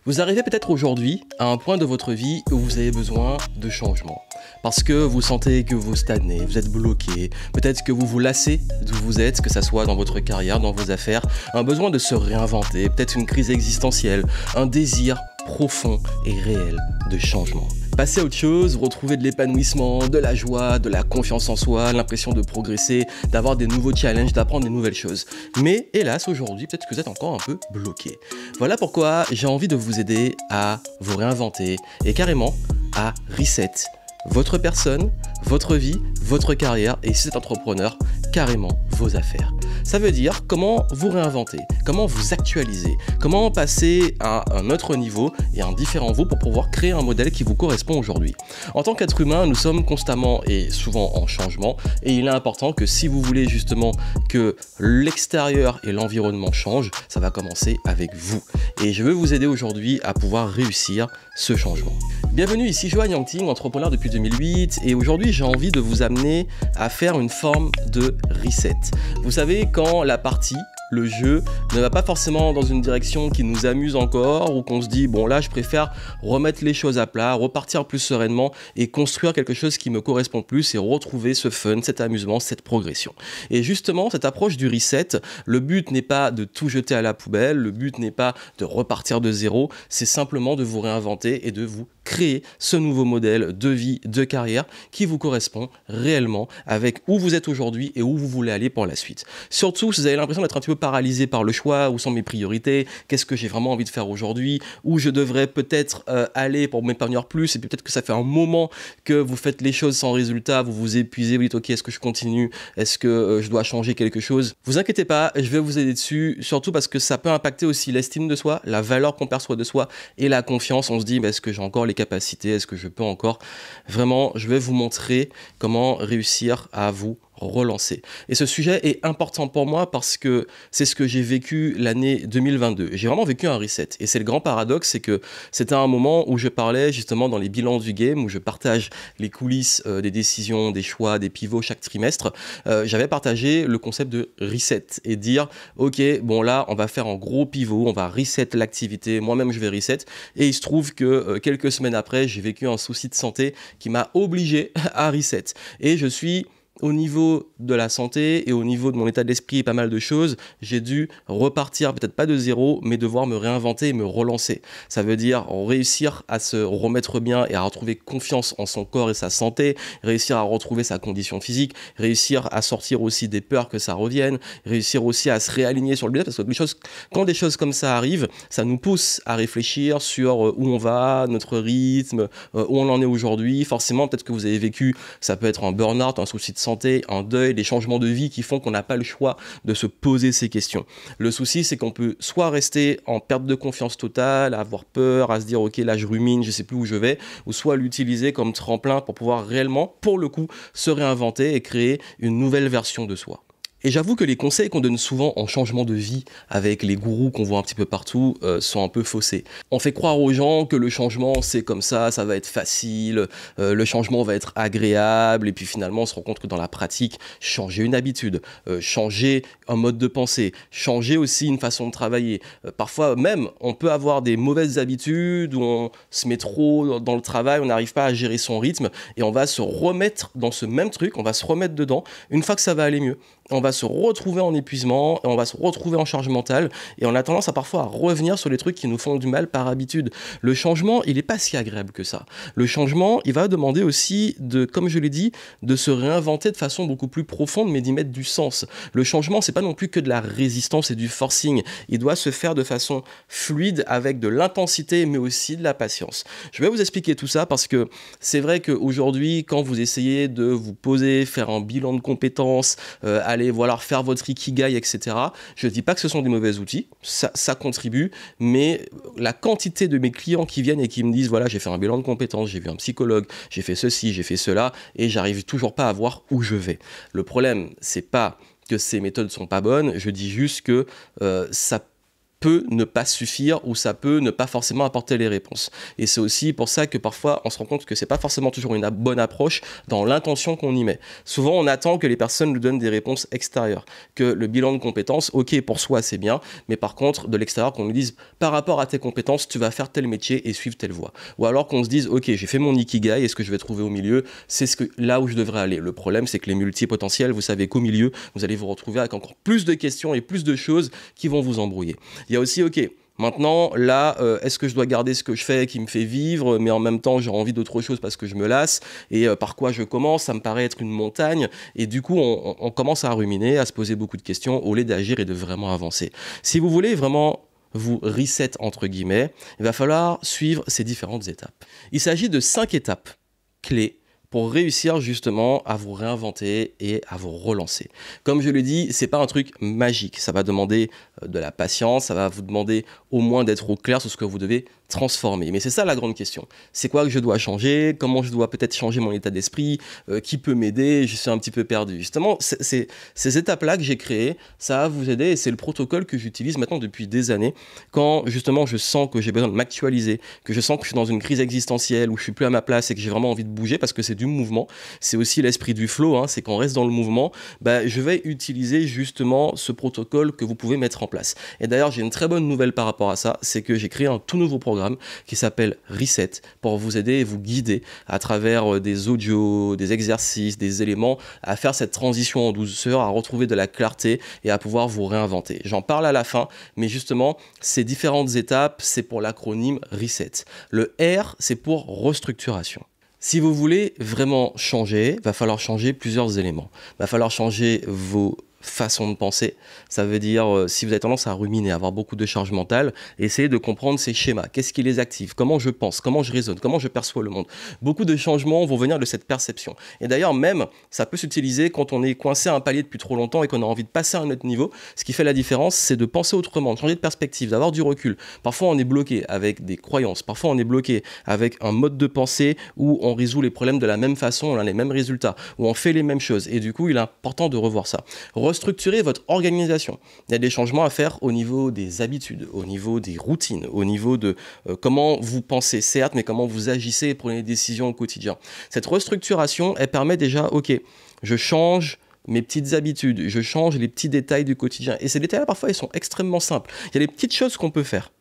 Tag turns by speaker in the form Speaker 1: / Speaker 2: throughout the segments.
Speaker 1: Vous arrivez peut-être aujourd'hui à un point de votre vie où vous avez besoin de changement. Parce que vous sentez que vous stagnez, vous êtes bloqué, peut-être que vous vous lassez d'où vous êtes, que ça soit dans votre carrière, dans vos affaires, un besoin de se réinventer, peut-être une crise existentielle, un désir profond et réel de changement. Passer à autre chose, retrouver de l'épanouissement, de la joie, de la confiance en soi, l'impression de progresser, d'avoir des nouveaux challenges, d'apprendre des nouvelles choses. Mais hélas, aujourd'hui, peut-être que vous êtes encore un peu bloqué. Voilà pourquoi j'ai envie de vous aider à vous réinventer et carrément à reset votre personne, votre vie, votre carrière et si vous êtes entrepreneur, carrément vos affaires. Ça veut dire comment vous réinventer, comment vous actualiser, comment passer à un autre niveau et à un différent vous pour pouvoir créer un modèle qui vous correspond aujourd'hui. En tant qu'être humain, nous sommes constamment et souvent en changement et il est important que si vous voulez justement que l'extérieur et l'environnement changent, ça va commencer avec vous. Et je veux vous aider aujourd'hui à pouvoir réussir ce changement. Bienvenue, ici Johan Yangting, entrepreneur depuis 2008 et aujourd'hui j'ai envie de vous amener à faire une forme de reset. Vous savez, quand la partie, le jeu, ne va pas forcément dans une direction qui nous amuse encore ou qu'on se dit bon là je préfère remettre les choses à plat, repartir plus sereinement et construire quelque chose qui me correspond plus et retrouver ce fun, cet amusement, cette progression. Et justement cette approche du reset, le but n'est pas de tout jeter à la poubelle, le but n'est pas de repartir de zéro, c'est simplement de vous réinventer et de vous créer ce nouveau modèle de vie, de carrière qui vous correspond réellement avec où vous êtes aujourd'hui et où vous voulez aller pour la suite. Surtout si vous avez l'impression d'être un petit peu paralysé par le choix, où sont mes priorités, qu'est-ce que j'ai vraiment envie de faire aujourd'hui, où je devrais peut-être aller pour m'épanouir plus et puis peut-être que ça fait un moment que vous faites les choses sans résultat, vous vous épuisez, vous dites ok est-ce que je continue, est-ce que je dois changer quelque chose. Vous inquiétez pas, je vais vous aider dessus, surtout parce que ça peut impacter aussi l'estime de soi, la valeur qu'on perçoit de soi et la confiance. On se dit est-ce que j'ai encore les capacités, est-ce que je peux encore vraiment, je vais vous montrer comment réussir à vous relancer. Et ce sujet est important pour moi parce que c'est ce que j'ai vécu l'année 2022. J'ai vraiment vécu un reset. Et c'est le grand paradoxe, c'est que c'était un moment où je parlais justement dans les bilans du game, où je partage les coulisses des décisions, des choix, des pivots chaque trimestre. J'avais partagé le concept de reset et dire ok, bon là, on va faire un gros pivot, on va reset l'activité, moi-même je vais reset. Et il se trouve que quelques semaines après, j'ai vécu un souci de santé qui m'a obligé à reset. Et je suis au niveau de la santé et au niveau de mon état d'esprit et pas mal de choses, j'ai dû repartir, peut-être pas de zéro, mais devoir me réinventer et me relancer. Ça veut dire réussir à se remettre bien et à retrouver confiance en son corps et sa santé, réussir à retrouver sa condition physique, réussir à sortir aussi des peurs que ça revienne, réussir aussi à se réaligner sur le bien, parce que quand des choses comme ça arrivent, ça nous pousse à réfléchir sur où on va, notre rythme, où on en est aujourd'hui. Forcément, peut-être que vous avez vécu, ça peut être un burn-out, un souci de santé, un deuil, des changements de vie qui font qu'on n'a pas le choix de se poser ces questions. Le souci, c'est qu'on peut soit rester en perte de confiance totale, à avoir peur, à se dire ok là je rumine, je sais plus où je vais, ou soit l'utiliser comme tremplin pour pouvoir réellement, pour le coup, se réinventer et créer une nouvelle version de soi. Et j'avoue que les conseils qu'on donne souvent en changement de vie avec les gourous qu'on voit un petit peu partout sont un peu faussés. On fait croire aux gens que le changement c'est comme ça va être facile, le changement va être agréable et puis finalement on se rend compte que dans la pratique, changer une habitude, changer un mode de pensée, changer aussi une façon de travailler. Parfois même on peut avoir des mauvaises habitudes où on se met trop dans le travail, on n'arrive pas à gérer son rythme et on va se remettre dans ce même truc, on va se remettre dedans une fois que ça va aller mieux. On va se retrouver en épuisement, et on va se retrouver en charge mentale et on a tendance à parfois à revenir sur les trucs qui nous font du mal par habitude. Le changement, il n'est pas si agréable que ça. Le changement, il va demander aussi de, comme je l'ai dit, de se réinventer de façon beaucoup plus profonde mais d'y mettre du sens. Le changement, c'est pas non plus que de la résistance et du forcing. Il doit se faire de façon fluide avec de l'intensité mais aussi de la patience. Je vais vous expliquer tout ça parce que c'est vrai qu'aujourd'hui, quand vous essayez de vous poser, faire un bilan de compétences, allez voilà, faire votre ikigai, etc. Je ne dis pas que ce sont des mauvais outils, ça contribue, mais la quantité de mes clients qui viennent et qui me disent voilà, j'ai fait un bilan de compétences, j'ai vu un psychologue, j'ai fait ceci, j'ai fait cela, et j'arrive toujours pas à voir où je vais. Le problème, c'est pas que ces méthodes sont pas bonnes, je dis juste que ça peut ne pas suffire ou ça peut ne pas forcément apporter les réponses. Et c'est aussi pour ça que parfois on se rend compte que c'est pas forcément toujours une bonne approche dans l'intention qu'on y met. Souvent on attend que les personnes nous donnent des réponses extérieures, que le bilan de compétences, ok pour soi c'est bien, mais par contre de l'extérieur qu'on nous dise par rapport à tes compétences tu vas faire tel métier et suivre telle voie. Ou alors qu'on se dise ok j'ai fait mon ikigai et ce que je vais trouver au milieu c'est là où je devrais aller. Le problème c'est que les multipotentiels, vous savez qu'au milieu vous allez vous retrouver avec encore plus de questions et plus de choses qui vont vous embrouiller. Il y a aussi, ok, maintenant, là, est-ce que je dois garder ce que je fais qui me fait vivre, mais en même temps, j'ai envie d'autre chose parce que je me lasse, et par quoi je commence, ça me paraît être une montagne, et du coup, on commence à ruminer, à se poser beaucoup de questions, au lieu d'agir et de vraiment avancer. Si vous voulez vraiment vous reset, entre guillemets, il va falloir suivre ces différentes étapes. Il s'agit de 5 étapes clés pour réussir justement à vous réinventer et à vous relancer. Comme je l'ai dit, c'est pas un truc magique, ça va demander de la patience, ça va vous demander au moins d'être au clair sur ce que vous devez transformer. Mais c'est ça la grande question. C'est quoi que je dois changer? Comment je dois peut-être changer mon état d'esprit? Qui peut m'aider? Je suis un petit peu perdu. Justement, ces étapes-là que j'ai créées, ça va vous aider et c'est le protocole que j'utilise maintenant depuis des années. Quand justement je sens que j'ai besoin de m'actualiser, que je sens que je suis dans une crise existentielle où je suis plus à ma place et que j'ai vraiment envie de bouger parce que c'est du mouvement. C'est aussi l'esprit du flow, hein, c'est qu'on reste dans le mouvement. Je vais utiliser justement ce protocole que vous pouvez mettre en place. Et d'ailleurs, j'ai une très bonne nouvelle par rapport à ça, c'est que j'ai créé un tout nouveau programme qui s'appelle Reset pour vous aider et vous guider à travers des audios, des exercices, des éléments à faire cette transition en douceur, à retrouver de la clarté et à pouvoir vous réinventer. J'en parle à la fin, mais justement, ces différentes étapes, c'est pour l'acronyme Reset. Le R, c'est pour restructuration. Si vous voulez vraiment changer, il va falloir changer plusieurs éléments. Il va falloir changer vos façon de penser. Ça veut dire, si vous avez tendance à ruminer, à avoir beaucoup de charge mentale, essayez de comprendre ces schémas. Qu'est-ce qui les active? Comment je pense? Comment je raisonne? Comment je perçois le monde? Beaucoup de changements vont venir de cette perception. Et d'ailleurs, même, ça peut s'utiliser quand on est coincé à un palier depuis trop longtemps et qu'on a envie de passer à un autre niveau. Ce qui fait la différence, c'est de penser autrement, de changer de perspective, d'avoir du recul. Parfois, on est bloqué avec des croyances. Parfois, on est bloqué avec un mode de pensée où on résout les problèmes de la même façon, on a les mêmes résultats, où on fait les mêmes choses. Et du coup, il est important de revoir ça. Restructurer votre organisation. Il y a des changements à faire au niveau des habitudes, au niveau des routines, au niveau de comment vous pensez, certes, mais comment vous agissez et prenez des décisions au quotidien. Cette restructuration, elle permet déjà, ok, je change mes petites habitudes, je change les petits détails du quotidien. Et ces détails-là, parfois, ils sont extrêmement simples. Il y a des petites choses qu'on peut faire.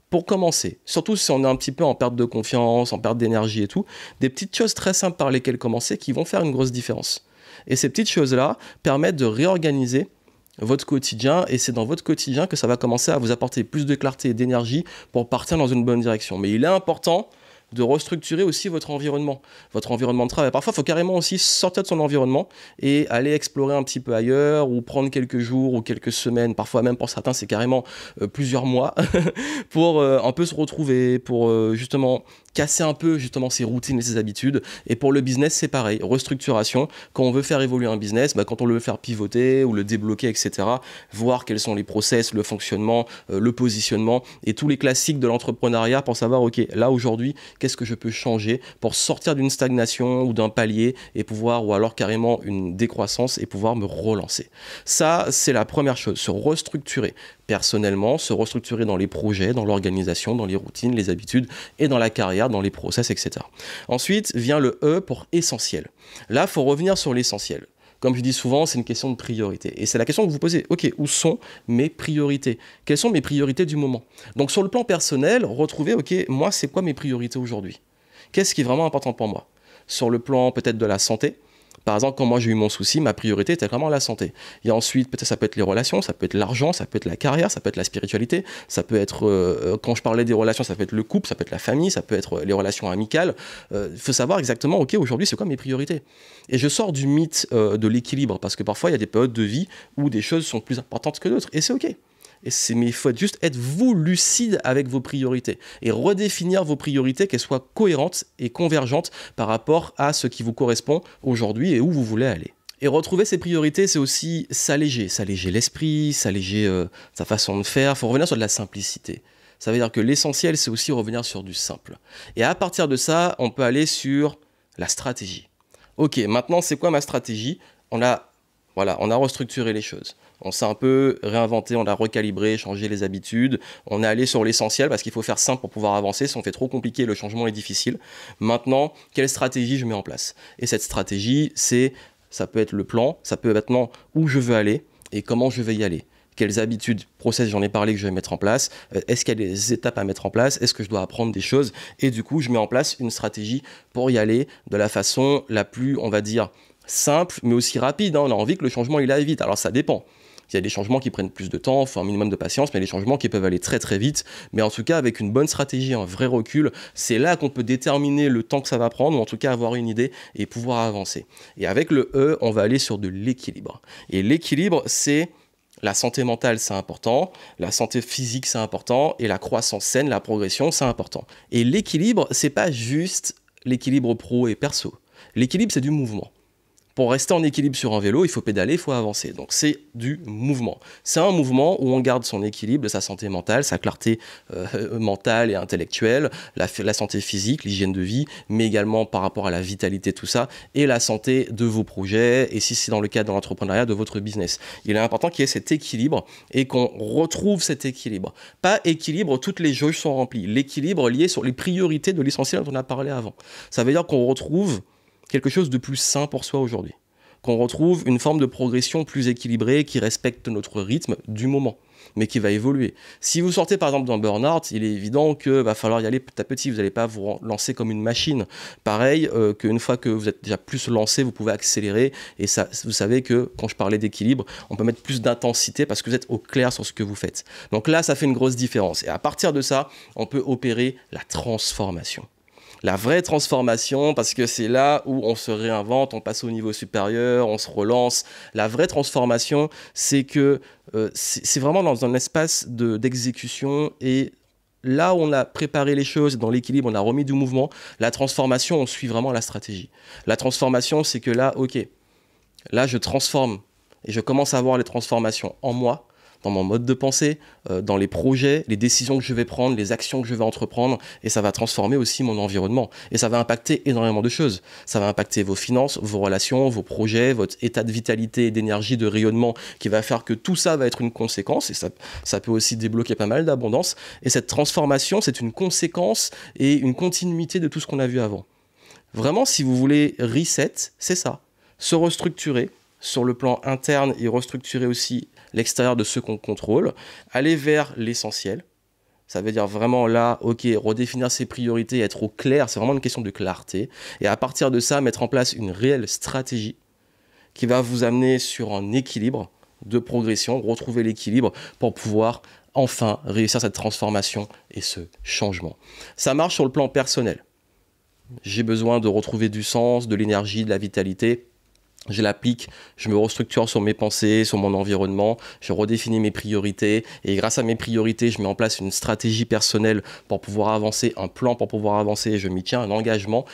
Speaker 1: Pour commencer, surtout si on est un petit peu en perte de confiance, en perte d'énergie et tout, des petites choses très simples par lesquelles commencer qui vont faire une grosse différence. Et ces petites choses-là permettent de réorganiser votre quotidien et c'est dans votre quotidien que ça va commencer à vous apporter plus de clarté et d'énergie pour partir dans une bonne direction. Mais il est important de restructurer aussi votre environnement de travail. Parfois, il faut carrément aussi sortir de son environnement et aller explorer un petit peu ailleurs ou prendre quelques jours ou quelques semaines, parfois même pour certains, c'est carrément plusieurs mois pour un peu se retrouver, pour justement casser un peu justement ses routines et ses habitudes. Et pour le business, c'est pareil, restructuration. Quand on veut faire évoluer un business, quand on veut le faire pivoter ou le débloquer, etc., voir quels sont les process, le fonctionnement, le positionnement et tous les classiques de l'entrepreneuriat pour savoir, ok, là aujourd'hui, qu'est-ce que je peux changer pour sortir d'une stagnation ou d'un palier et pouvoir, ou alors carrément une décroissance et pouvoir me relancer. Ça, c'est la première chose, se restructurer personnellement, se restructurer dans les projets, dans l'organisation, dans les routines, les habitudes et dans la carrière, dans les process, etc. Ensuite vient le E pour essentiel. Là, il faut revenir sur l'essentiel. Comme je dis souvent, c'est une question de priorité. Et c'est la question que vous posez. Ok, où sont mes priorités? Quelles sont mes priorités du moment? Donc sur le plan personnel, retrouvez, ok, moi, c'est quoi mes priorités aujourd'hui? Qu'est-ce qui est vraiment important pour moi? Sur le plan peut-être de la santé, par exemple, quand moi j'ai eu mon souci, ma priorité était vraiment la santé. Et ensuite, peut-être ça peut être les relations, ça peut être l'argent, ça peut être la carrière, ça peut être la spiritualité, ça peut être, quand je parlais des relations, ça peut être le couple, ça peut être la famille, ça peut être les relations amicales. Il faut savoir exactement, ok, aujourd'hui, c'est quoi mes priorités? Et je sors du mythe de l'équilibre, parce que parfois, il y a des périodes de vie où des choses sont plus importantes que d'autres, et c'est ok. Mais il faut juste être vous lucide avec vos priorités et redéfinir vos priorités, qu'elles soient cohérentes et convergentes par rapport à ce qui vous correspond aujourd'hui et où vous voulez aller. Et retrouver ses priorités, c'est aussi s'alléger l'esprit, s'alléger sa façon de faire. Il faut revenir sur de la simplicité. Ça veut dire que l'essentiel, c'est aussi revenir sur du simple. Et à partir de ça, on peut aller sur la stratégie. Ok, maintenant, c'est quoi ma stratégie? On a Voilà, on a restructuré les choses. On s'est un peu réinventé, on a recalibré, changé les habitudes. On est allé sur l'essentiel parce qu'il faut faire simple pour pouvoir avancer. Si on fait trop compliqué, le changement est difficile. Maintenant, quelle stratégie je mets en place? Et cette stratégie, ça peut être le plan, ça peut être maintenant où je veux aller et comment je vais y aller. Quelles habitudes, process, j'en ai parlé, que je vais mettre en place. Est-ce qu'il y a des étapes à mettre en place? Est-ce que je dois apprendre des choses? Et du coup, je mets en place une stratégie pour y aller de la façon la plus, on va dire, simple, mais aussi rapide. On a envie que le changement, il aille vite. Alors, ça dépend. Il y a des changements qui prennent plus de temps, il faut un minimum de patience, mais des changements qui peuvent aller très très vite. Mais en tout cas, avec une bonne stratégie, un vrai recul, c'est là qu'on peut déterminer le temps que ça va prendre, ou en tout cas avoir une idée et pouvoir avancer. Et avec le E, on va aller sur de l'équilibre. Et l'équilibre, c'est la santé mentale, c'est important, la santé physique, c'est important, et la croissance saine, la progression, c'est important. Et l'équilibre, c'est pas juste l'équilibre pro et perso. L'équilibre, c'est du mouvement. Pour rester en équilibre sur un vélo, il faut pédaler, il faut avancer. Donc c'est du mouvement. C'est un mouvement où on garde son équilibre, sa santé mentale, sa clarté mentale et intellectuelle, la santé physique, l'hygiène de vie, mais également par rapport à la vitalité, tout ça, et la santé de vos projets, et si c'est dans le cadre de l'entrepreneuriat, de votre business. Il est important qu'il y ait cet équilibre et qu'on retrouve cet équilibre. Pas équilibre, toutes les jauges sont remplies. L'équilibre lié sur les priorités de l'essentiel dont on a parlé avant. Ça veut dire qu'on retrouve quelque chose de plus sain pour soi aujourd'hui. Qu'on retrouve une forme de progression plus équilibrée qui respecte notre rythme du moment, mais qui va évoluer. Si vous sortez par exemple d'un burn-out, il est évident qu'il va falloir y aller petit à petit, vous n'allez pas vous lancer comme une machine. Pareil, qu'une fois que vous êtes déjà plus lancé, vous pouvez accélérer, et ça, vous savez que quand je parlais d'équilibre, on peut mettre plus d'intensité parce que vous êtes au clair sur ce que vous faites. Donc là, ça fait une grosse différence, et à partir de ça, on peut opérer la transformation. La vraie transformation, parce que c'est là où on se réinvente, on passe au niveau supérieur, on se relance. La vraie transformation, c'est que c'est vraiment dans un espace d'exécution et là où on a préparé les choses, dans l'équilibre, on a remis du mouvement. La transformation, on suit vraiment la stratégie. La transformation, c'est que là, ok, là je transforme et je commence à voir les transformations en moi, dans mon mode de pensée, dans les projets, les décisions que je vais prendre, les actions que je vais entreprendre, et ça va transformer aussi mon environnement. Et ça va impacter énormément de choses. Ça va impacter vos finances, vos relations, vos projets, votre état de vitalité, d'énergie, de rayonnement, qui va faire que tout ça va être une conséquence, et ça peut aussi débloquer pas mal d'abondance. Et cette transformation, c'est une conséquence et une continuité de tout ce qu'on a vu avant. Vraiment, si vous voulez reset, c'est ça. Se restructurer sur le plan interne et restructurer aussi l'extérieur de ce qu'on contrôle, aller vers l'essentiel. Ça veut dire vraiment là, ok, redéfinir ses priorités, être au clair, c'est vraiment une question de clarté. Et à partir de ça, mettre en place une réelle stratégie qui va vous amener sur un équilibre de progression, retrouver l'équilibre pour pouvoir enfin réussir cette transformation et ce changement. Ça marche sur le plan personnel. J'ai besoin de retrouver du sens, de l'énergie, de la vitalité. Je l'applique, je me restructure sur mes pensées, sur mon environnement, je redéfinis mes priorités et grâce à mes priorités, je mets en place une stratégie personnelle pour pouvoir avancer, un plan pour pouvoir avancer, je m'y tiens, un engagement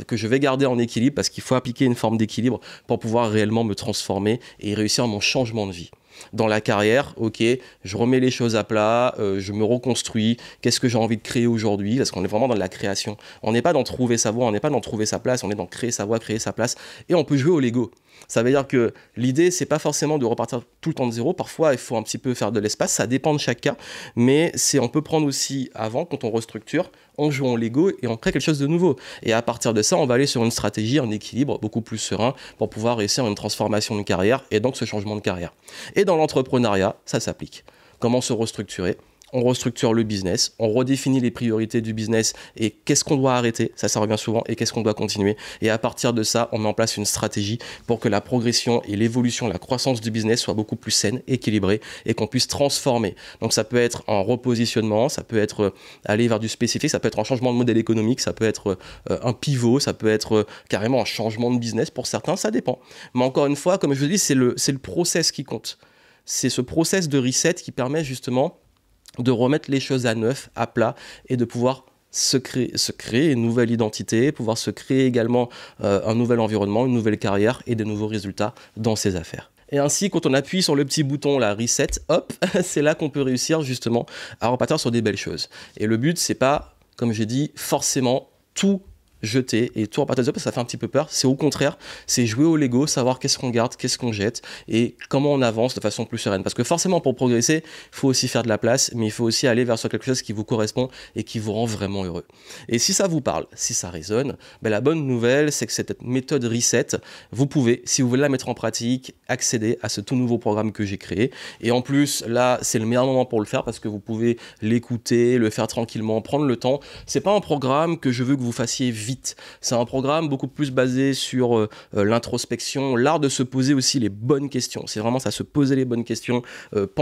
Speaker 1: que je vais garder en équilibre parce qu'il faut appliquer une forme d'équilibre pour pouvoir réellement me transformer et réussir mon changement de vie. Dans la carrière, ok, je remets les choses à plat, je me reconstruis, qu'est-ce que j'ai envie de créer aujourd'hui, parce qu'on est vraiment dans de la création. On n'est pas dans trouver sa voie, on n'est pas dans trouver sa place, on est dans créer sa voie, créer sa place, et on peut jouer au Lego. Ça veut dire que l'idée, c'est pas forcément de repartir tout le temps de zéro, parfois il faut un petit peu faire de l'espace, ça dépend de chaque cas, mais on peut prendre aussi avant, quand on restructure, on joue en Lego et on crée quelque chose de nouveau. Et à partir de ça, on va aller sur une stratégie, un équilibre beaucoup plus serein pour pouvoir réussir une transformation de carrière et donc ce changement de carrière. Et dans l'entrepreneuriat, ça s'applique. Comment se restructurer ? On restructure le business, on redéfinit les priorités du business et qu'est-ce qu'on doit arrêter, ça revient souvent, et qu'est-ce qu'on doit continuer. Et à partir de ça, on met en place une stratégie pour que la progression et l'évolution, la croissance du business soit beaucoup plus saine, équilibrée et qu'on puisse transformer. Donc ça peut être un repositionnement, ça peut être aller vers du spécifique, ça peut être un changement de modèle économique, ça peut être un pivot, ça peut être carrément un changement de business pour certains, ça dépend. Mais encore une fois, comme je vous dis, c'est le process qui compte. C'est ce process de reset qui permet justement de remettre les choses à neuf, à plat, et de pouvoir se créer une nouvelle identité, pouvoir se créer également un nouvel environnement, une nouvelle carrière et de nouveaux résultats dans ses affaires. Et ainsi, quand on appuie sur le petit bouton, la reset, hop, c'est là qu'on peut réussir justement à repartir sur des belles choses. Et le but, c'est pas, comme j'ai dit, forcément tout jeter et tout repartir parce que ça fait un petit peu peur. C'est au contraire, c'est jouer au Lego, savoir qu'est-ce qu'on garde, qu'est-ce qu'on jette et comment on avance de façon plus sereine. Parce que forcément, pour progresser, il faut aussi faire de la place, mais il faut aussi aller vers quelque chose qui vous correspond et qui vous rend vraiment heureux. Et si ça vous parle, si ça résonne, la bonne nouvelle, c'est que cette méthode Reset, vous pouvez, si vous voulez la mettre en pratique, accéder à ce tout nouveau programme que j'ai créé. Et en plus, là, c'est le meilleur moment pour le faire parce que vous pouvez l'écouter, le faire tranquillement, prendre le temps. C'est pas un programme que je veux que vous fassiez vite. C'est un programme beaucoup plus basé sur l'introspection, l'art de se poser aussi les bonnes questions. C'est vraiment ça, se poser les bonnes questions,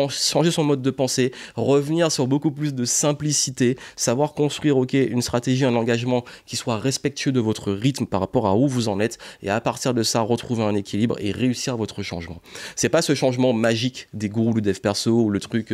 Speaker 1: changer son mode de pensée, revenir sur beaucoup plus de simplicité, savoir construire une stratégie, un engagement qui soit respectueux de votre rythme par rapport à où vous en êtes et à partir de ça, retrouver un équilibre et réussir votre changement. C'est pas ce changement magique des gourous ou des dev perso ou le truc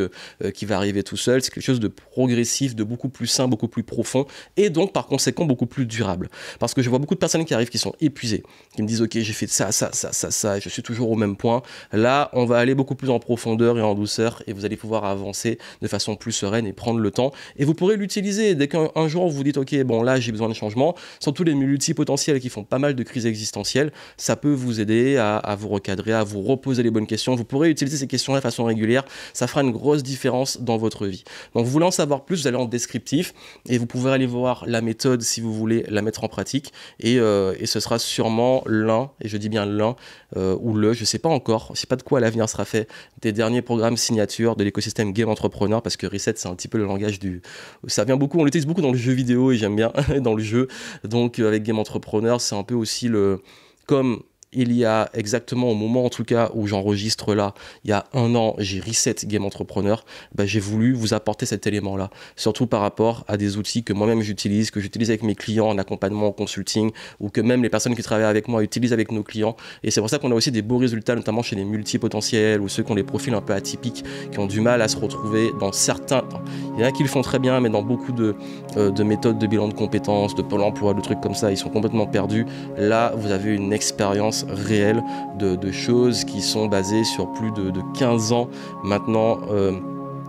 Speaker 1: qui va arriver tout seul, c'est quelque chose de progressif, de beaucoup plus sain, beaucoup plus profond et donc par conséquent beaucoup plus durable. Parce que je vois beaucoup de personnes qui arrivent qui sont épuisées, qui me disent ok j'ai fait ça, et je suis toujours au même point. Là on va aller beaucoup plus en profondeur et en douceur et vous allez pouvoir avancer de façon plus sereine et prendre le temps et vous pourrez l'utiliser dès qu'un jour vous dites ok bon là j'ai besoin de changement, surtout les multipotentiels qui font pas mal de crises existentielles, ça peut vous aider à vous recadrer, à vous reposer les bonnes questions. Vous pourrez utiliser ces questions-là de façon régulière, ça fera une grosse différence dans votre vie. Donc vous voulez en savoir plus, vous allez en descriptif et vous pouvez aller voir la méthode si vous voulez la mettre en pratique et ce sera sûrement l'un, et je dis bien l'un ou je sais pas encore, je sais pas de quoi l'avenir sera fait, des derniers programmes signature de l'écosystème Game Entrepreneur parce que Reset c'est un petit peu le langage ça vient beaucoup, on l'utilise beaucoup dans le jeu vidéo et j'aime bien dans le jeu, donc avec Game Entrepreneur c'est un peu aussi comme il y a exactement au moment en tout cas où j'enregistre là, il y a 1 an, j'ai Reset Game Entrepreneur, j'ai voulu vous apporter cet élément-là, surtout par rapport à des outils que moi-même j'utilise, que j'utilise avec mes clients en accompagnement, en consulting, ou que même les personnes qui travaillent avec moi utilisent avec nos clients. Et c'est pour ça qu'on a aussi des beaux résultats, notamment chez les multipotentiels ou ceux qui ont des profils un peu atypiques, qui ont du mal à se retrouver dans certains... Il y en a qui le font très bien, mais dans beaucoup de méthodes de bilan de compétences, de Pôle emploi, de trucs comme ça, ils sont complètement perdus. Là, vous avez une expérience réelle de choses qui sont basées sur plus de 15 ans maintenant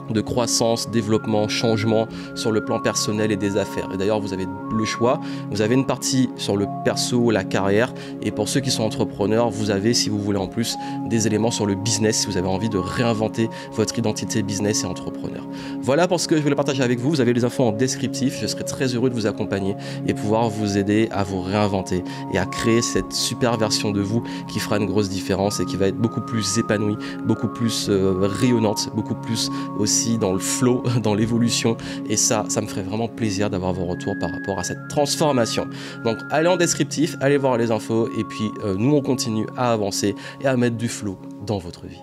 Speaker 1: de croissance, développement, changement sur le plan personnel et des affaires. Et d'ailleurs, vous avez le choix. Vous avez une partie sur le perso, la carrière. Et pour ceux qui sont entrepreneurs, vous avez, si vous voulez en plus, des éléments sur le business, si vous avez envie de réinventer votre identité business et entrepreneur. Voilà pour ce que je voulais partager avec vous. Vous avez les infos en descriptif. Je serai très heureux de vous accompagner et pouvoir vous aider à vous réinventer et à créer cette super version de vous qui fera une grosse différence et qui va être beaucoup plus épanouie, beaucoup plus rayonnante, beaucoup plus aussi dans le flow, dans l'évolution et ça me ferait vraiment plaisir d'avoir vos retours par rapport à cette transformation. Donc allez en descriptif, allez voir les infos et puis nous on continue à avancer et à mettre du flow dans votre vie.